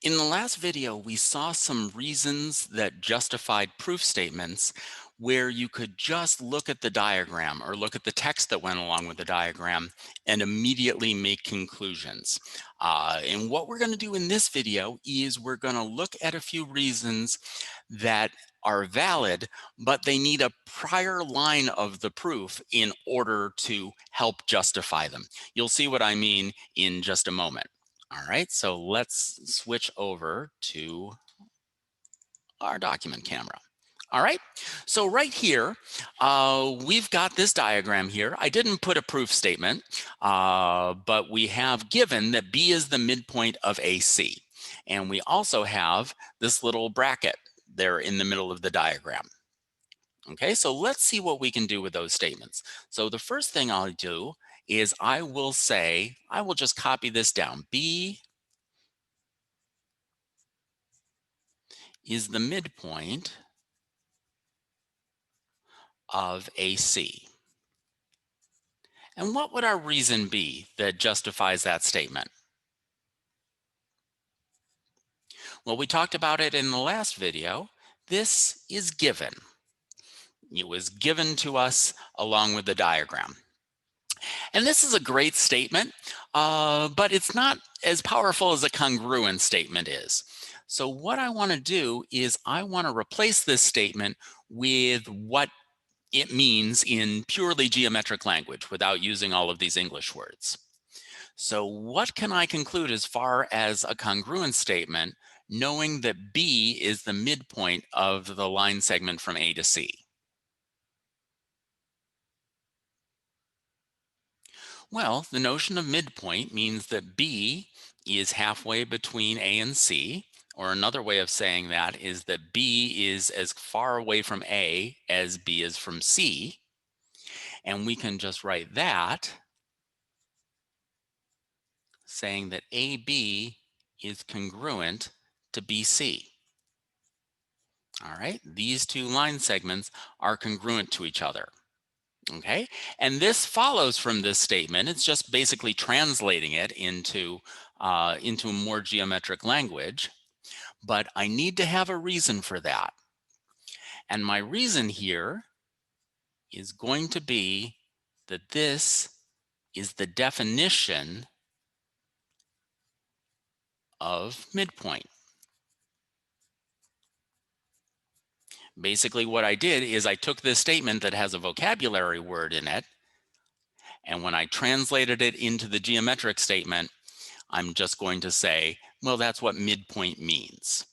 In the last video, we saw some reasons that justified proof statements where you could just look at the diagram or look at the text that went along with the diagram and immediately make conclusions. And what we're going to do in this video is we're going to look at a few reasons that are valid, but they need a prior line of the proof in order to help justify them. You'll see what I mean in just a moment. All right, so let's switch over to our document camera. All right, so right here, we've got this diagram here. I didn't put a proof statement, but we have given that B is the midpoint of AC. And we also have this little bracket there in the middle of the diagram. Okay, so let's see what we can do with those statements. So the first thing I'll do is I will just copy this down. B is the midpoint of AC. And what would our reason be that justifies that statement? Well, we talked about it in the last video. This is given. It was given to us along with the diagram. And this is a great statement, but it's not as powerful as a congruent statement is. So what I want to do is I want to replace this statement with what it means in purely geometric language without using all of these English words. So what can I conclude as far as a congruent statement, knowing that B is the midpoint of the line segment from A to C? Well, the notion of midpoint means that B is halfway between A and C, or another way of saying that is that B is as far away from A as B is from C. And we can just write that saying that AB is congruent to BC. All right, these two line segments are congruent to each other. Okay, and this follows from this statement. It's just basically translating it into a more geometric language, but I need to have a reason for that. And my reason here is going to be that this is the definition of midpoint. Basically, what I did is I took this statement that has a vocabulary word in it, and when I translated it into the geometric statement, I'm just going to say, well, that's what midpoint means.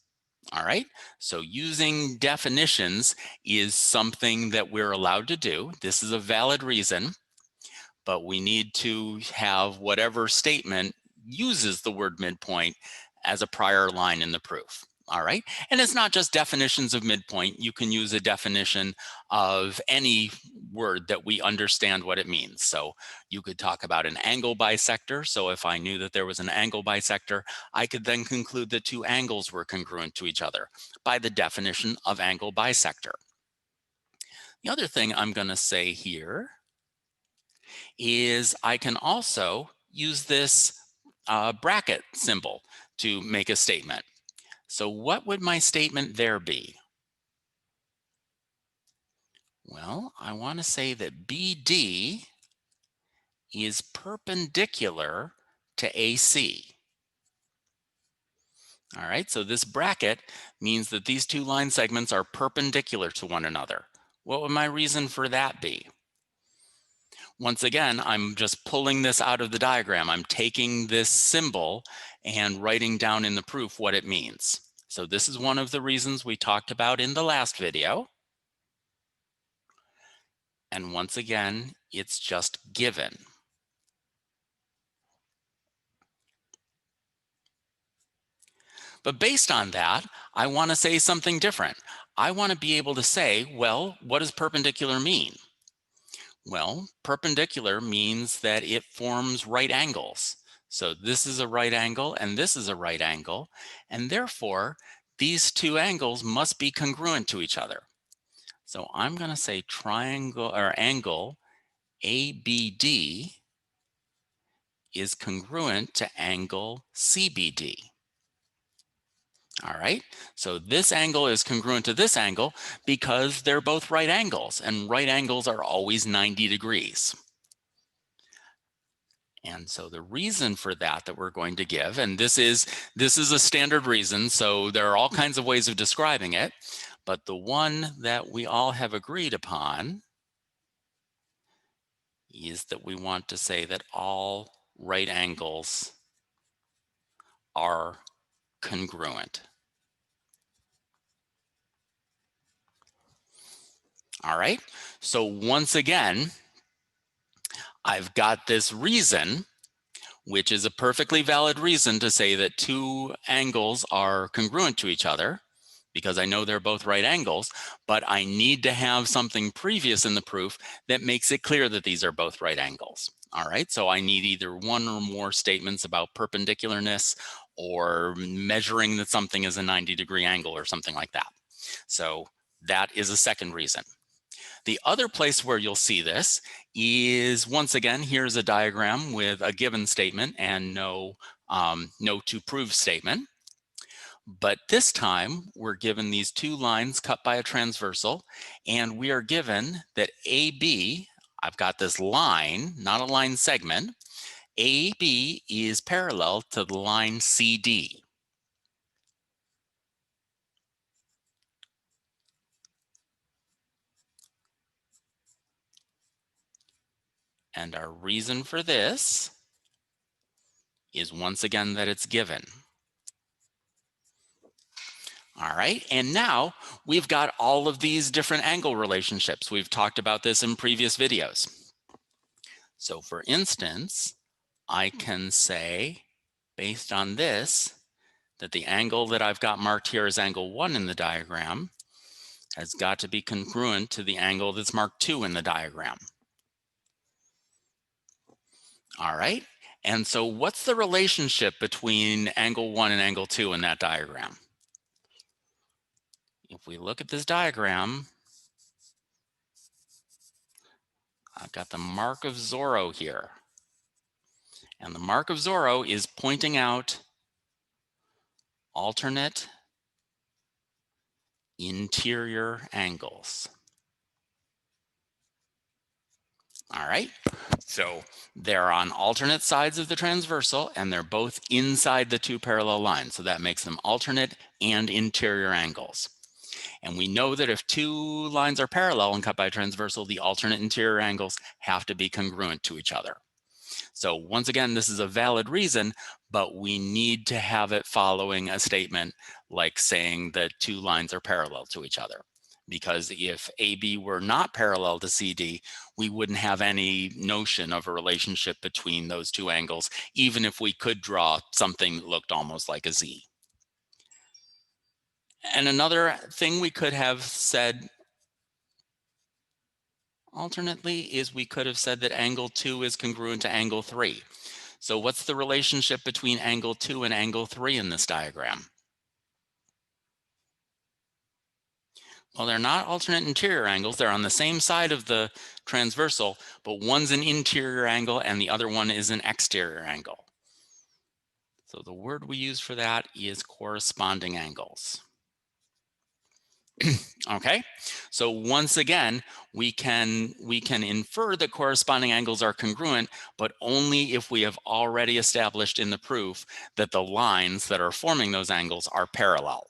All right, so using definitions is something that we're allowed to do. This is a valid reason, but we need to have whatever statement uses the word midpoint as a prior line in the proof. All right, and it's not just definitions of midpoint. You can use a definition of any word that we understand what it means. So you could talk about an angle bisector. So if I knew that there was an angle bisector, I could then conclude that two angles were congruent to each other by the definition of angle bisector. The other thing I'm going to say here is I can also use this bracket symbol to make a statement. So what would my statement there be? Well, I want to say that BD is perpendicular to AC. All right, so this bracket means that these two line segments are perpendicular to one another. What would my reason for that be? Once again, I'm just pulling this out of the diagram. I'm taking this symbol and writing down in the proof what it means. So this is one of the reasons we talked about in the last video. And once again, it's just given. But based on that, I want to say something different. I want to be able to say, well, what does perpendicular mean? Well, perpendicular means that it forms right angles. So this is a right angle and this is a right angle, and therefore these two angles must be congruent to each other. So I'm going to say triangle or angle ABD is congruent to angle CBD. All right, so this angle is congruent to this angle because they're both right angles, and right angles are always 90 degrees. And so the reason for that we're going to give, and this is a standard reason, so there are all kinds of ways of describing it, but the one that we all have agreed upon is that we want to say that all right angles are congruent. All right, so once again, I've got this reason, which is a perfectly valid reason to say that two angles are congruent to each other, because I know they're both right angles, but I need to have something previous in the proof that makes it clear that these are both right angles. All right, so I need either one or more statements about perpendicularness or measuring that something is a 90-degree angle or something like that. So that is a second reason. The other place where you'll see this is, once again, here's a diagram with a given statement and no to prove statement. But this time we're given these two lines cut by a transversal, and we are given that AB, I've got this line, not a line segment, AB is parallel to the line CD. And our reason for this is, once again, that it's given. All right, and now we've got all of these different angle relationships. We've talked about this in previous videos. So for instance, I can say, based on this, that the angle that I've got marked here as angle 1 in the diagram has got to be congruent to the angle that's marked 2 in the diagram. All right, and so what's the relationship between angle 1 and angle 2 in that diagram? If we look at this diagram, I've got the mark of Zorro here. And the mark of Zorro is pointing out alternate interior angles. All right, so they're on alternate sides of the transversal, and they're both inside the two parallel lines. So that makes them alternate and interior angles. And we know that if two lines are parallel and cut by a transversal, the alternate interior angles have to be congruent to each other. So once again, this is a valid reason, but we need to have it following a statement like saying that two lines are parallel to each other. Because if AB were not parallel to CD, we wouldn't have any notion of a relationship between those two angles, even if we could draw something that looked almost like a Z. And another thing we could have said alternately is we could have said that angle 2 is congruent to angle 3. So what's the relationship between angle 2 and angle 3 in this diagram? Well, they're not alternate interior angles. They're on the same side of the transversal, but one's an interior angle and the other one is an exterior angle. So the word we use for that is corresponding angles. Okay, so once again, we can infer that corresponding angles are congruent, but only if we have already established in the proof that the lines that are forming those angles are parallel.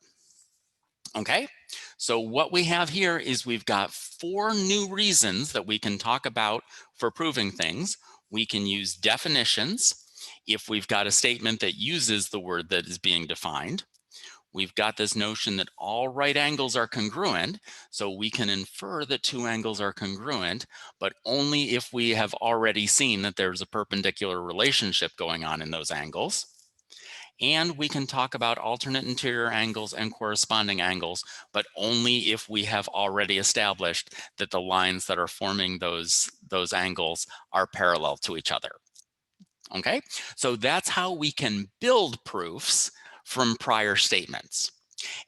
Okay, so what we have here is we've got 4 new reasons that we can talk about for proving things. We can use definitions if we've got a statement that uses the word that is being defined. We've got this notion that all right angles are congruent, so we can infer that two angles are congruent, but only if we have already seen that there's a perpendicular relationship going on in those angles. And we can talk about alternate interior angles and corresponding angles, but only if we have already established that the lines that are forming those angles are parallel to each other. Okay, so that's how we can build proofs from prior statements.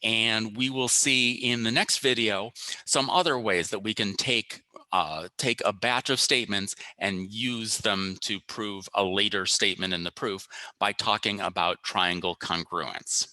And we will see in the next video some other ways that we can take a batch of statements and use them to prove a later statement in the proof by talking about triangle congruence.